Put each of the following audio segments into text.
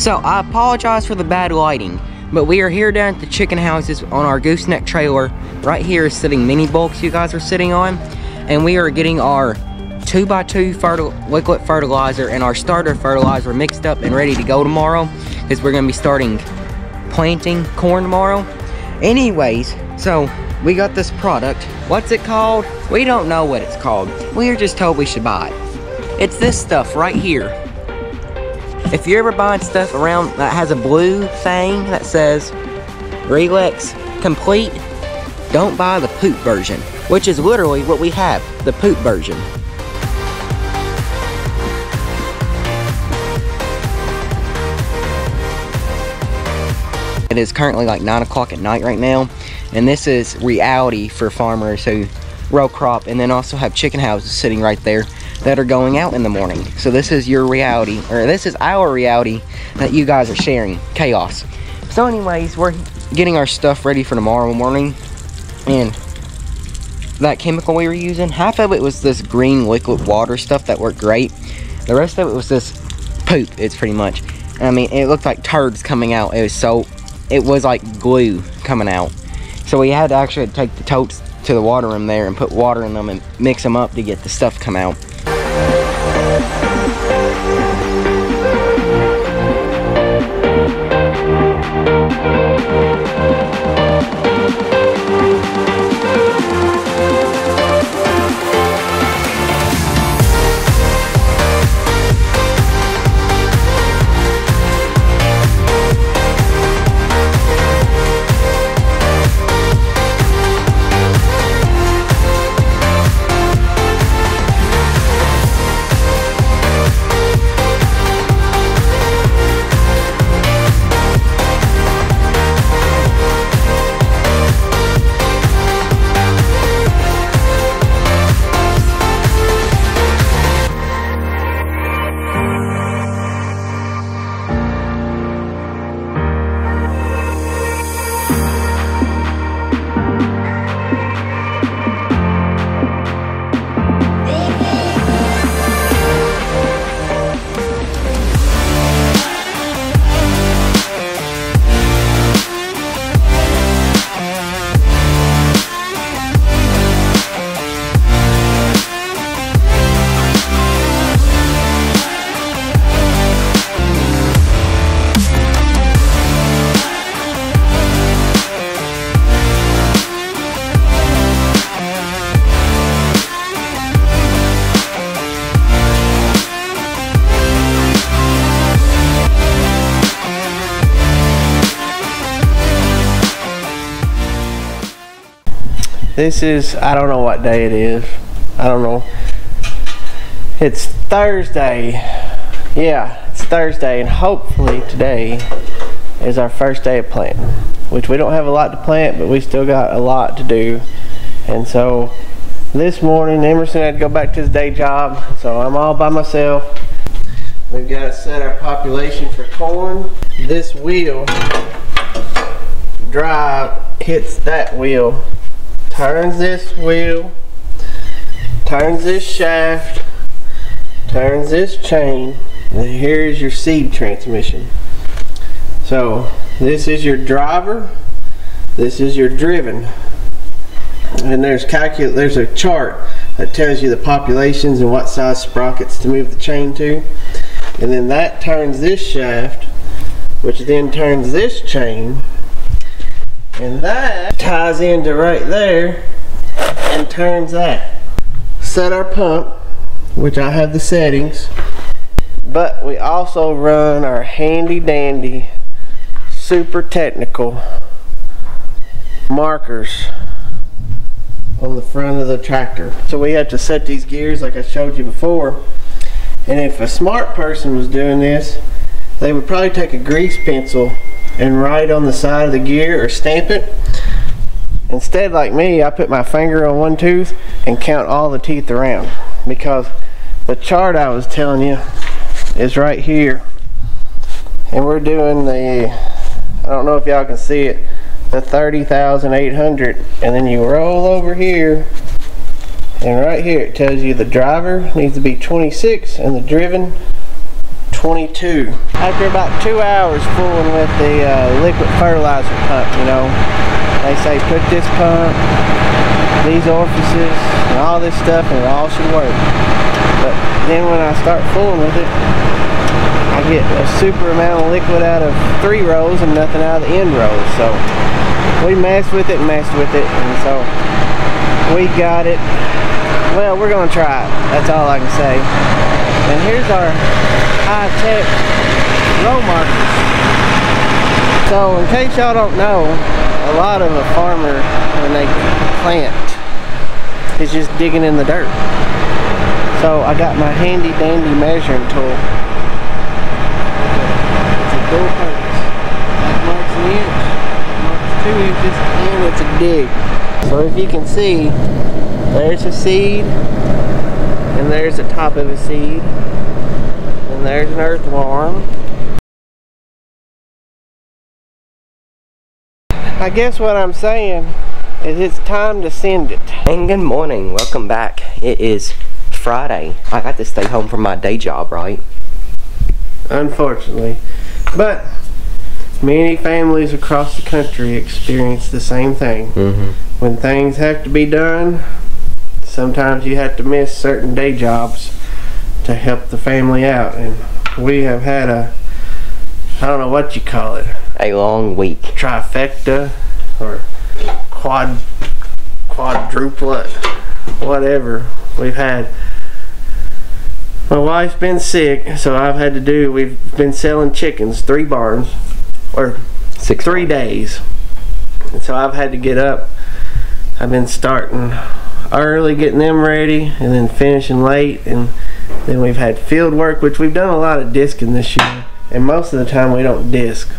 So I apologize for the bad lighting, but we are here down at the chicken houses on our gooseneck trailer. Right here is sitting mini bulks you guys are sitting on, and we are getting our 2x2 liquid fertilizer and our starter fertilizer mixed up and ready to go tomorrow, because we're going to be starting planting corn tomorrow. Anyways, so we got this product. What's it called? We don't know what it's called. We are just told we should buy it. It's this stuff right here. If you're ever buying stuff around that has a blue thing that says Relax Complete, don't buy the poop version, which is literally what we have, the poop version. It is currently like 9 o'clock at night right now, and this is reality for farmers who row crop and then also have chicken houses sitting right there that are going out in the morning. So this is your reality, or this is our reality that you guys are sharing. Chaos. So anyways, we're getting our stuff ready for tomorrow morning, and that chemical we were using, half of it was this green liquid water stuff that worked great. The rest of it was this poop. It's pretty much, I mean, it looked like turds coming out. It was like glue coming out. So we had to actually take the totes to the water room there and put water in them and mix them up to get the stuff come out. This is, I don't know what day it is. I don't know. It's Thursday. Yeah, it's Thursday, and hopefully today is our first day of planting, which we don't have a lot to plant, but we still got a lot to do. And so this morning Emerson had to go back to his day job, so I'm all by myself. We've got to set our population for corn. This wheel drive hits that wheel, turns this wheel, turns this shaft, turns this chain, and here's your seed transmission. So this is your driver, this is your driven, and there's a chart that tells you the populations and what size sprockets to move the chain to, and then that turns this shaft, which then turns this chain, and that ties into right there and turns that. Set our pump, which I have the settings, but we also run our handy dandy super technical markers on the front of the tractor. So we have to set these gears like I showed you before, and if a smart person was doing this, they would probably take a grease pencil and write on the side of the gear or stamp it. Instead, like me, I put my finger on one tooth and count all the teeth around, because the chart I was telling you is right here, and we're doing the, I don't know if y'all can see it, the 30,800, and then you roll over here, and right here it tells you the driver needs to be 26 and the driven 22. After about 2 hours fooling with the liquid fertilizer pump, you know, they say put this pump, these orifices, and all this stuff, and it all should work. But then when I start fooling with it, I get a super amount of liquid out of 3 rows and nothing out of the end rows. So we messed with it, and so we got it. Well, we're gonna try it. That's all I can say. And here's our high-tech row markers. So in case y'all don't know, a lot of a farmer, when they plant, is just digging in the dirt. So I got my handy dandy measuring tool. It's a dual purpose. That marks an inch, marks 2 inches, and it's a dig. So if you can see, there's a seed, and there's the top of a seed, and there's an earthworm. I guess what I'm saying is it's time to send it. And good morning, welcome back. It is Friday. I got to stay home from my day job, right? Unfortunately. But many families across the country experience the same thing. When things have to be done, sometimes you have to miss certain day jobs to help the family out. And we have had a, I don't know what you call it, A long week. Trifecta or quadruplet, whatever. We've had, my wife's been sick, so we've been selling chickens, 3 barns, or 3 days. And so I've had to get up. I've been starting early, getting them ready, and then finishing late. And then we've had field work, which we've done a lot of disking this year. And most of the time we don't disc.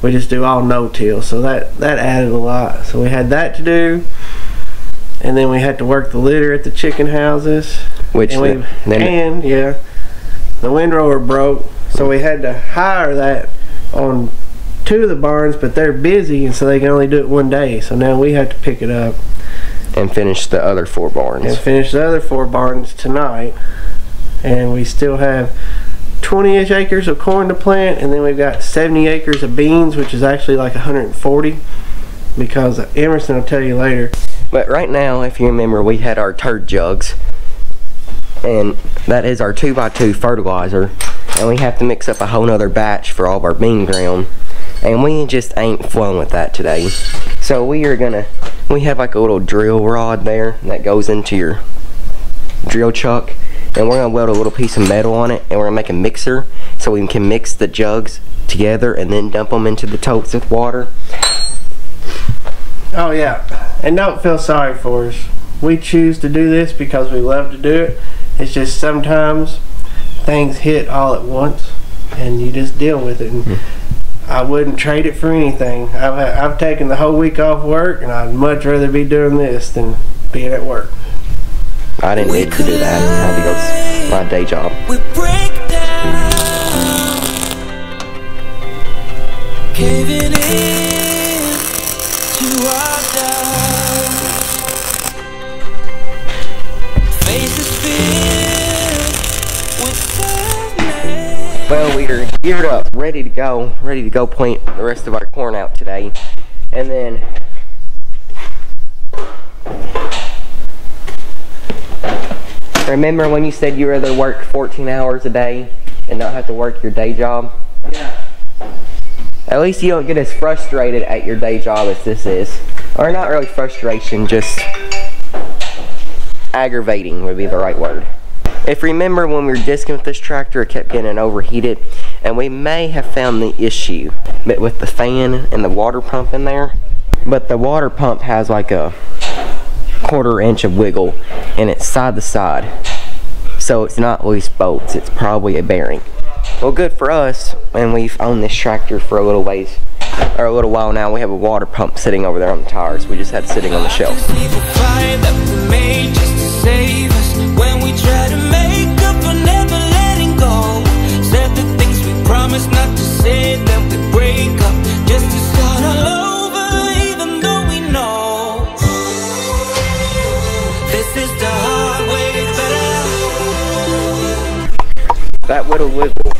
We just do all no-till, so that added a lot. So we had that to do, and then we had to work the litter at the chicken houses. The windrower broke, so we had to hire that on 2 of the barns, but they're busy, and so they can only do it 1 day. So now we have to pick it up and finish the other 4 barns. And finish the other 4 barns tonight, and we still have 20-ish acres of corn to plant, and then we've got 70 acres of beans, which is actually like 140, because Emerson will tell you later. But right now, if you remember, we had our turd jugs, and that is our 2x2 fertilizer, and we have to mix up a whole nother batch for all of our bean ground, and we just ain't flowing with that today. So we have like a little drill rod there that goes into your drill chuck, and we're gonna weld a little piece of metal on it, and we're gonna make a mixer so we can mix the jugs together and then dump them into the totes with water. Oh yeah, and don't feel sorry for us. We choose to do this because we love to do it. It's just sometimes things hit all at once, and you just deal with it. And I wouldn't trade it for anything. I've taken the whole week off work, and I'd much rather be doing this than being at work. I didn't need to do that. I had to go to my day job. We break down, caving in to our doubts. Faces filled with sadness. Well, we're geared up, ready to go plant the rest of our corn out today. And then remember when you said you'd rather work 14 hours a day and not have to work your day job? Yeah. At least you don't get as frustrated at your day job as this is. Or not really frustration, just aggravating would be the right word. If you remember when we were disking with this tractor, it kept getting overheated, and we may have found the issue but with the fan and the water pump in there. But the water pump has like a 1/4 inch of wiggle, and it's side to side, so it's not loose bolts, it's probably a bearing. Well, good for us, and we've owned this tractor for a little while now. We have a water pump sitting over there on the tires. We just had it sitting on the shelf. When we try to make up for never letting go, said the things we promised not to say, then we break up just to start all over, even though we know this is the hard way. That little wiggle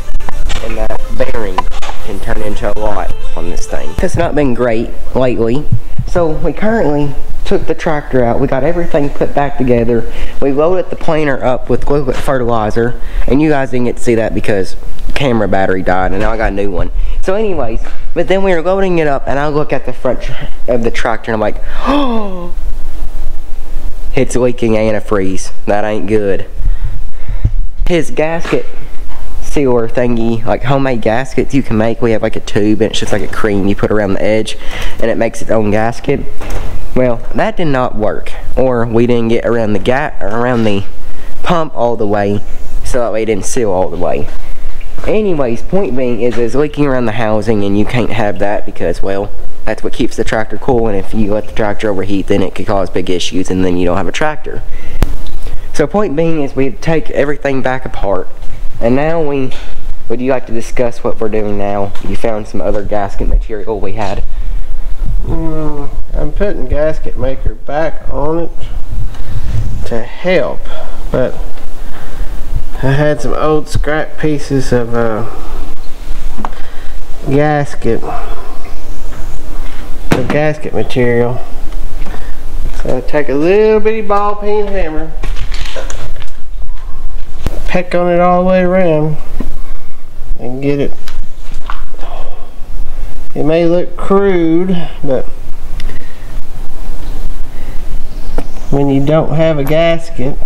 bearing can turn into a lot on this thing. It's not been great lately. So we currently took the tractor out. We got everything put back together. We loaded the planer up with glue fertilizer, and you guys didn't get to see that because camera battery died, and now I got a new one. So anyways, but then we were loading it up, and I look at the front of the tractor, and I'm like, oh, it's leaking antifreeze. That ain't good. His gasket sealer thingy, like homemade gaskets you can make, we have like a tube, and it's just like a cream you put around the edge, and it makes its own gasket. Well, that did not work, or we didn't get around the pump all the way, so that way it didn't seal all the way. Anyways, point being is it's leaking around the housing, and you can't have that because, well, that's what keeps the tractor cool, and if you let the tractor overheat, then it could cause big issues, and then you don't have a tractor. So point being is we take everything back apart, and now would you like to discuss what we're doing now? You found some other gasket material we had. I'm putting gasket maker back on it to help, but I had some old scrap pieces of gasket material. So I take a little bitty ball peen hammer, peck on it all the way around, and get it. It may look crude, but when you don't have a gasket,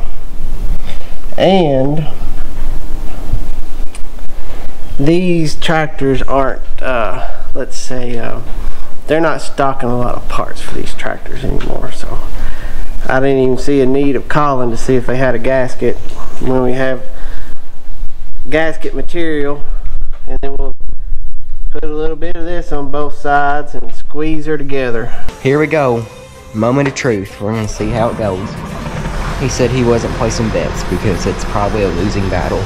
and these tractors aren't, let's say, they're not stocking a lot of parts for these tractors anymore, so I didn't even see a need of calling to see if they had a gasket. When we have gasket material, and then we'll put a little bit of this on both sides and squeeze her together. Here we go. Moment of truth. We're gonna see how it goes. He said he wasn't placing bets because it's probably a losing battle.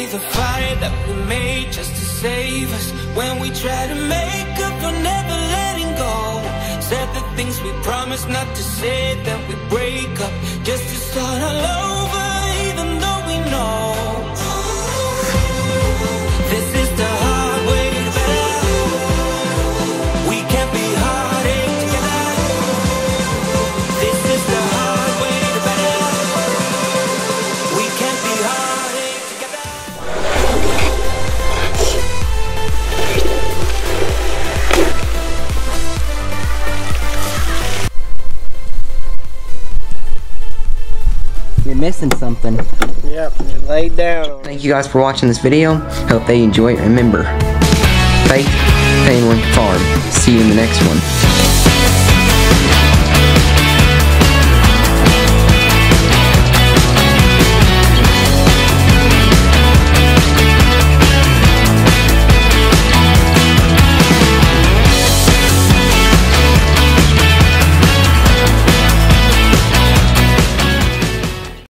The fight that we made just to save us, when we try to make up for never letting go. Said the things we promised not to say, then we break up just to start all over, even though we know this is the hard way to better. We can't be heartache together. This is the hard way to better. We can't be heartache together. You're missing something. Yep, it laid down on it. Thank you guys for watching this video. Hope they enjoy it. Remember, faith, family, farm. See you in the next one.